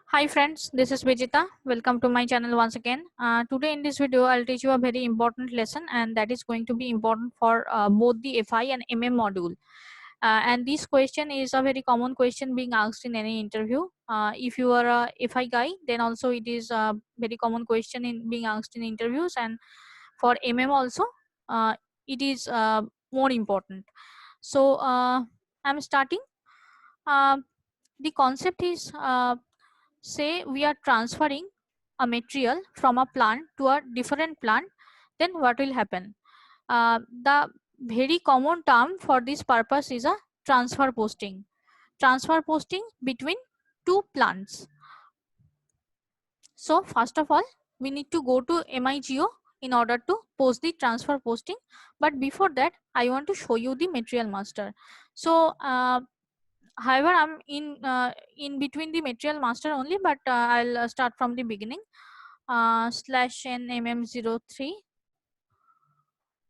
Hi friends, this is Vijita. Welcome to my channel once again. Today in this video, I'll teach you a very important lesson, and that is going to be important for both the FI and MM module. And this question is a very common question being asked in any interview. If you are a FI guy, then also it is a very common question in being asked in interviews, and for MM also, it is more important. So I'm starting. Uh, the concept is say we are transferring a material from a plant to a different plant, then what will happen? The very common term for this purpose is a transfer posting between two plants. So first of all, we need to go to MIGO in order to post the transfer posting, but before that I want to show you the material master. So however, I'm in between the material master only, but I'll start from the beginning. Slash n mm03.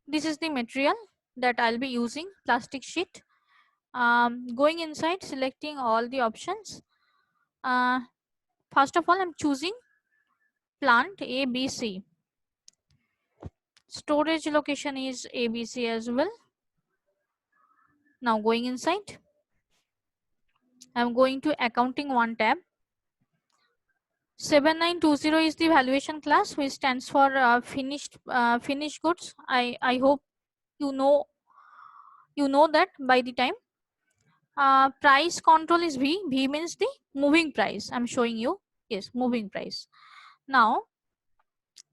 This is the material that I'll be using, plastic sheet. Going inside, selecting all the options. uh, First of all, I'm choosing plant ABC. Storage location is ABC as well. Now going inside, I'm going to accounting one tab. 7920 is the valuation class, which stands for finished goods. I hope you know that by the time. Price control is V means the moving price. I'm showing you, yes, moving price. Now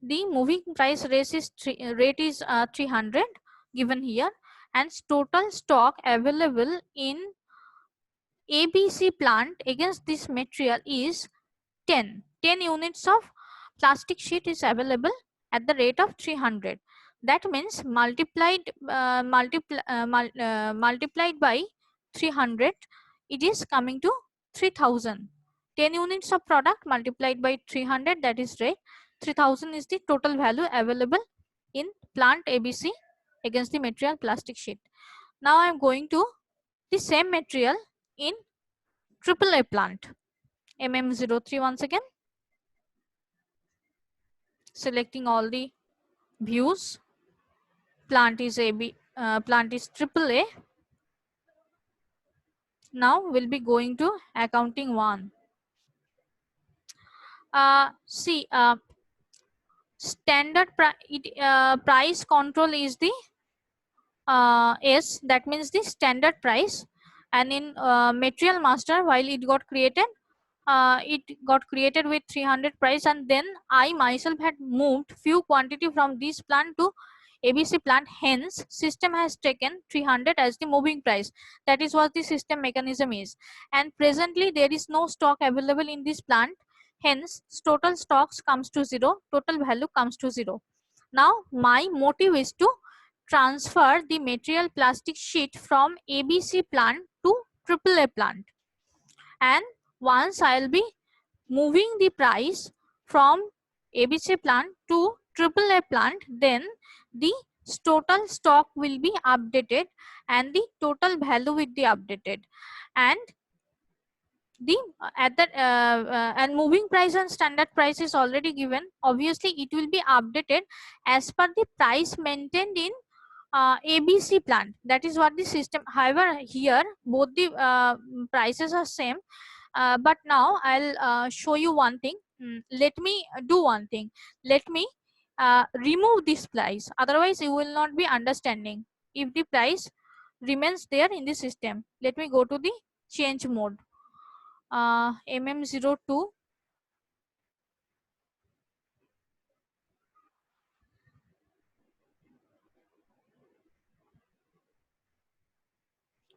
the moving price rate is 300 given here, and total stock available in ABC plant against this material is 10 units of plastic sheet is available at the rate of 300. That means multiplied by 300, it is coming to 3000. 10 units of product multiplied by 300, that is rate. 3000 is the total value available in plant ABC against the material plastic sheet. Now I am going to the same material in AAA plant, MM03. Once again, selecting all the views. Plant is AAA. Now we'll be going to accounting one. See, price control is the S, that means the standard price. And in material master, while it got created with 300 price, and then I myself had moved few quantity from this plant to ABC plant, hence system has taken 300 as the moving price. That is what the system mechanism is, and presently there is no stock available in this plant, hence total stocks comes to 0, total value comes to 0. Now my motive is to transfer the material plastic sheet from ABC plant to AAA plant, and once I'll be moving the price from ABC plant to AAA plant, then the total stock will be updated and the total value will be updated, and the at that and moving price and standard price is already given. Obviously it will be updated as per the price maintained in ABC plant. That is what the system. However, here both the prices are same, but now I'll show you one thing. Let me do one thing. Let me remove this price, otherwise you will not be understanding if the price remains there in the system. Let me go to the change mode. MM02,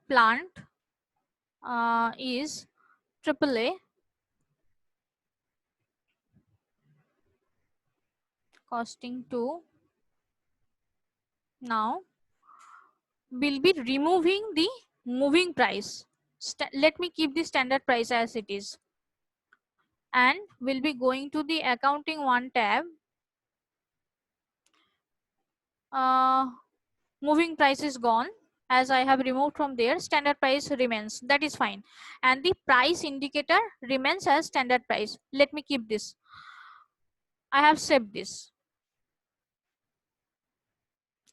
plant is AAA, costing 2. Now we'll be removing the moving price. Let me keep the standard price as it is, and we'll be going to the accounting one tab. Moving price is gone. as I have removed from there, standard price remains. That is fine. And the price indicator remains as standard price. Let me keep this. I have saved this.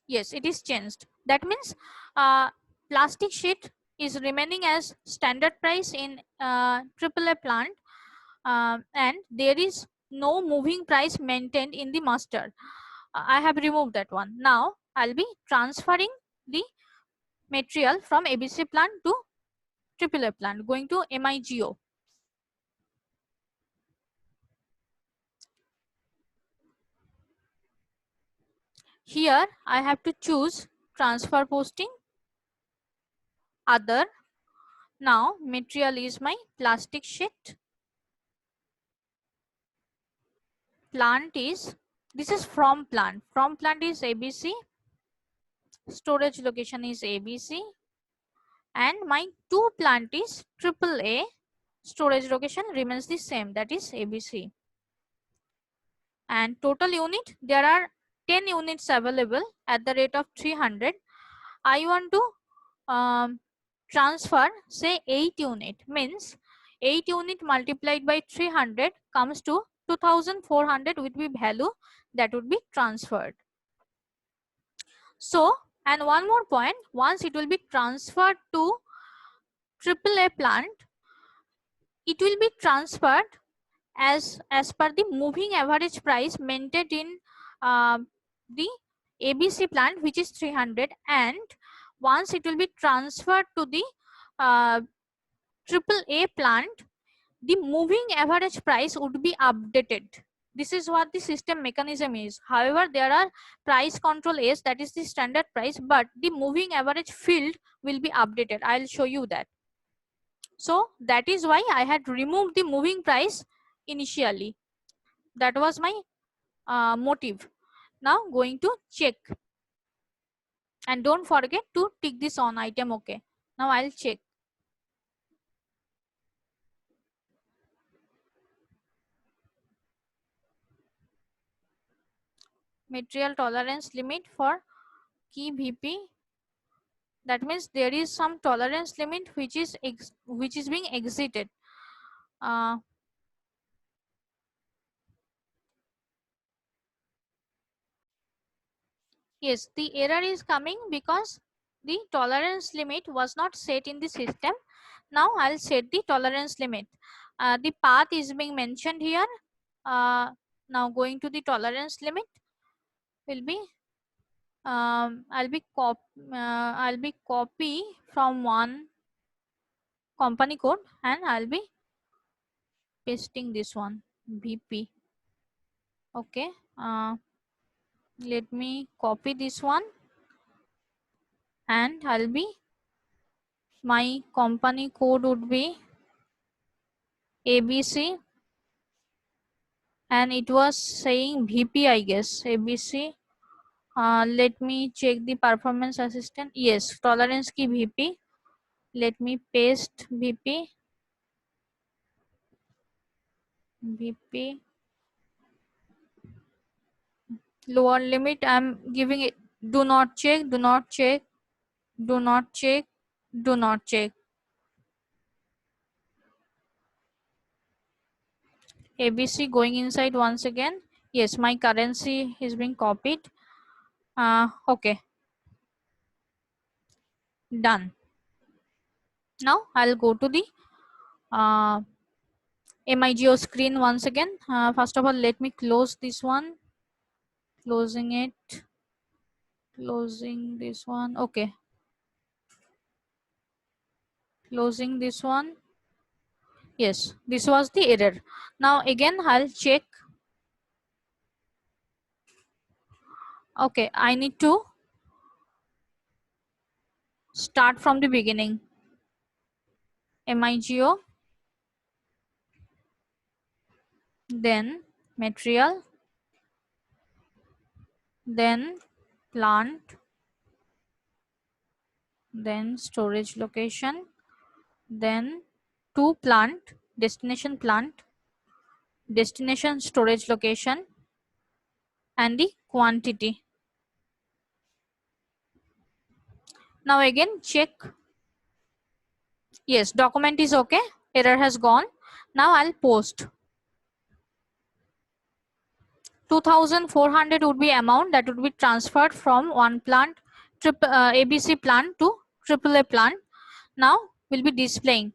Yes, it is changed. That means plastic sheet is remaining as standard price in AAA plant, and there is no moving price maintained in the master. I have removed that one. Now I'll be transferring the material from ABC plant to AAA plant, going to MIGO. Here I have to choose transfer posting, other. Now material is my plastic sheet. Plant is, this is from plant. From plant is ABC. Storage location is ABC. And my to plant is AAA. Storage location remains the same, that is ABC. And total unit, there are 10 units available at the rate of 300. I want to transfer say 8 unit, means 8 unit multiplied by 300 comes to 2400 would be value that would be transferred. So, and one more point, once it will be transferred to AAA plant, it will be transferred as per the moving average price maintained in the ABC plant, which is 300, and once it will be transferred to the AAA plant, the moving average price would be updated. This is what the system mechanism is. However, there are price control S, that is the standard price, but the moving average field will be updated. I'll show you that. So that is why I had removed the moving price initially. That was my motive. Now going to check, and don't forget to tick this on item. Okay, now I'll check. Material tolerance limit for key VP. That means there is some tolerance limit which is being exited. Yes, the error is coming because the tolerance limit was not set in the system. Now I'll set the tolerance limit. The path is being mentioned here. Now going to the tolerance limit will be I'll be copy from one company code, and I'll be pasting this one VP. Okay, let me copy this one, and I'll be, my company code would be ABC, and it was saying VP, I guess. ABC. Let me check the performance assistant. Yes, tolerance key VP. Let me paste VP. Lower limit, I'm giving it. Do not check, do not check, do not check, do not check. ABC going inside once again. Yes, my currency is being copied. Okay, done. Now I'll go to the MIGO screen once again. First of all, let me close this one. Closing it. Closing this one. Okay. Closing this one. Yes, this was the error. Now again, I'll check. Okay, I need to start from the beginning. MIGO, then material, then plant, then storage location, then to plant, destination storage location, and the quantity. Now again check. Yes, document is okay. Error has gone. Now I'll post. 2,400 would be amount that would be transferred from one plant, ABC plant to AAA plant. Now we'll be displaying.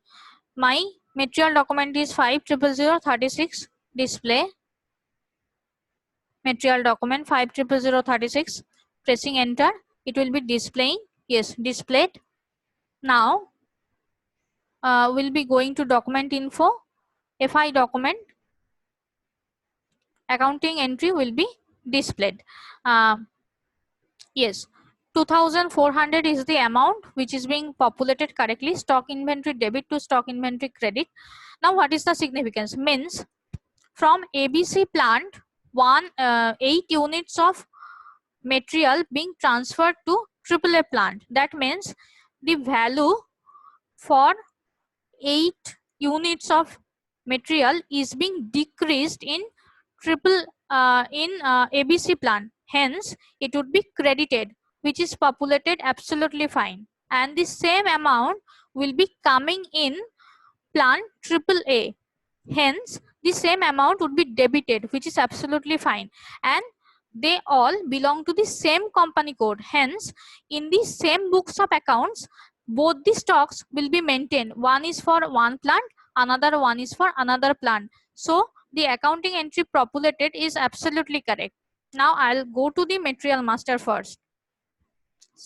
My material document is 500,036. Display material document 500,036. Pressing enter, it will be displaying. Yes, displayed. Now we'll be going to document info. FI document, accounting entry will be displayed. Yes, 2,400 is the amount which is being populated correctly. Stock inventory debit to stock inventory credit. Now what is the significance? Means from ABC plant 8 units of material being transferred to AAA plant. That means the value for 8 units of material is being decreased in ABC plant. Hence, it would be credited, which is populated absolutely fine. And the same amount will be coming in plant AAA. Hence, the same amount would be debited, which is absolutely fine. And they all belong to the same company code. Hence, in the same books of accounts, both the stocks will be maintained. One is for one plant, another one is for another plant. So, the accounting entry populated is absolutely correct. Now, I'll go to the material master first.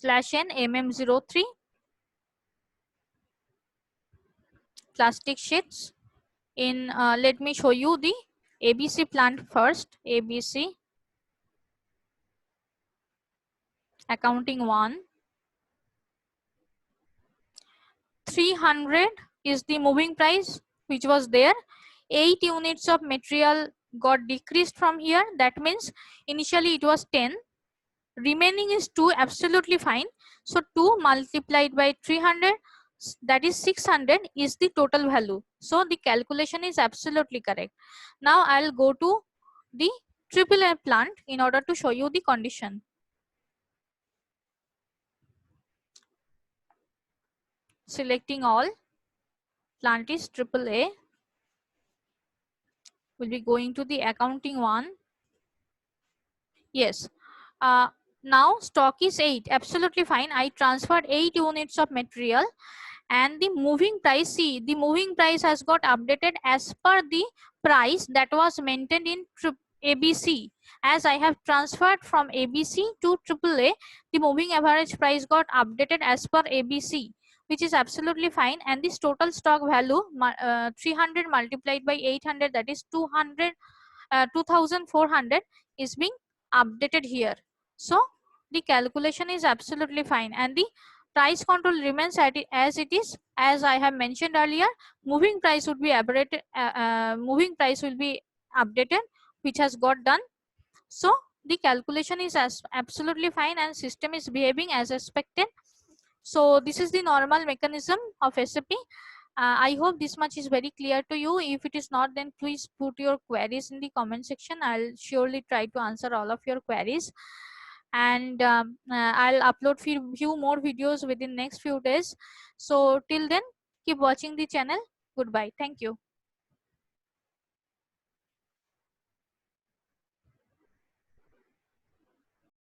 /n mm03 plastic sheets. In let me show you the ABC plant first. ABC accounting 1. 300 is the moving price which was there. 8 units of material got decreased from here. That means initially it was 10. Remaining is 2, absolutely fine. So 2 multiplied by 300, that is 600 is the total value. So the calculation is absolutely correct. Now I'll go to the AAA plant in order to show you the condition. Selecting all, plant is AAA. We'll be going to the accounting 1. Yes. Now stock is 8, absolutely fine. I transferred 8 units of material, and the moving price, see, the moving price has got updated as per the price that was maintained in ABC. As I have transferred from ABC to AAA, the moving average price got updated as per ABC, which is absolutely fine. And this total stock value 300 multiplied by 800, that is 2,400 is being updated here. So the calculation is absolutely fine, and the price control remains as it is. As I have mentioned earlier, moving price would be moving price will be updated, which has got done. So the calculation is absolutely fine, and system is behaving as expected. So this is the normal mechanism of SAP. I hope this much is very clear to you. If it is not, then please put your queries in the comment section. I'll surely try to answer all of your queries. And I'll upload few more videos within next few days. So till then, keep watching the channel. Goodbye. Thank you.